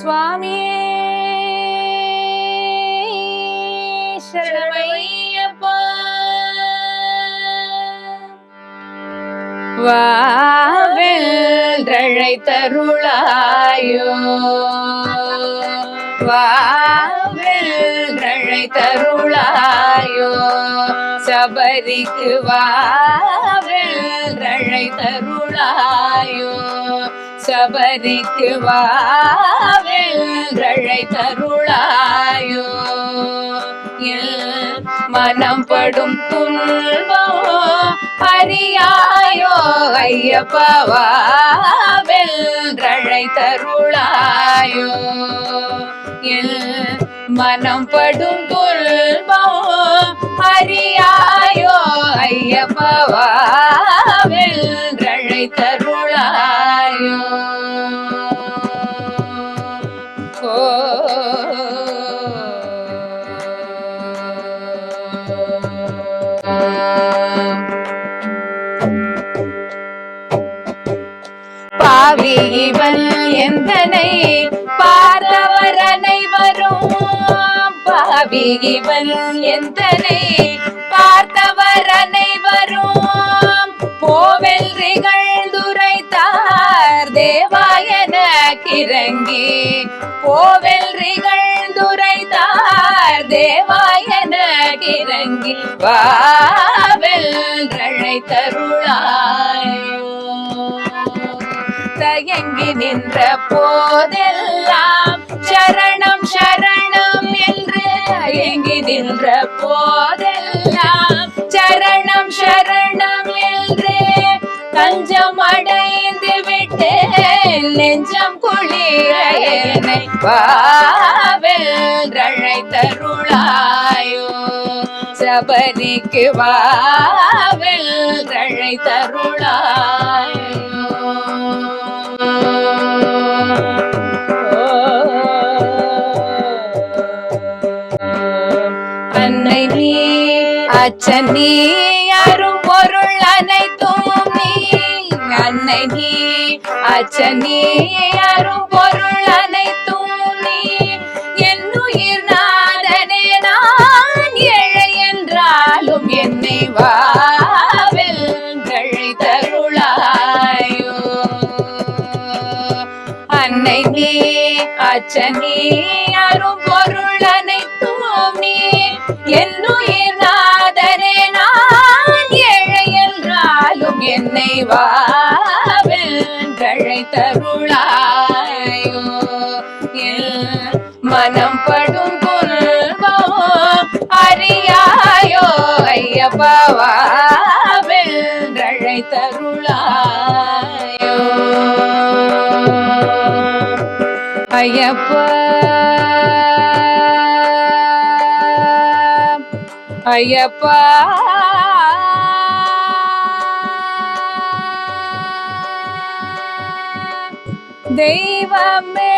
சுவாமியே சரணமையப்பா. வாவென்றழை தருளாயோ, வாவென்றழை தருளாயோ, சபரிக்கு வாவென்றழை தருளாயோ, சபரிக்கு வாவென்றழை தருளாயோ. மனம் படும் துன்பம் அறியாயோ, ஐயப்பா வாவென்றழை தருளாயோ. மனம் படும் துன்பம் அறியாயோ, ஐயப்பா வாவென்றழை தருளாயோ. பாவி இவன் எந்தனை பார்த்தவர் அனைவரும், பாவி இவன் எந்தனை பார்த்தவர் அனைவரும், போவெல்றிகள் துரைத்தார் தேவாயன கிறங்கி, போவெல்றிகள் துரைத்தார் தேவாயன கிறங்கி, வாவென்றழை தருளாயோ. தயங்கி நின்ற போதெல்லாம் சரணம் சரணம் என்று, தயங்கி நின்ற போதெல்லாம் சரணம் சரணம் என்று, தஞ்சம் அடைந்து விட்டு நெஞ்சம் குளிர என்னை வாவென்றழை தருளாயோ, சபரிக்கு வாவென்றழை தருளாயோ. அன்னை நீ அச்சன் நீ அரும் பொருள் அனைத்தும் நீ, அன்னை நீ அச்சன் நீ அரும் பொருள் அனைத்தும் நீ, என்னுயிர் நாதனே நான் ஏழை என்றாலும் என்னை வாவென்றழை தருளாயோ. அன்னை நீ அச்சன் நீ அரும் பொருள் அனைத்தும் நீ, என்னுயிர் நாதனே நான் ஏழை என்றாலும் என்னை வாவென்றழை தருளாயோ. மனம் படும் துன்பம் அறியாயோ, ஐயப்பா வாவென்றழை தருளாயோ. ஐயப்பா ஐயப்பா தெய்வமே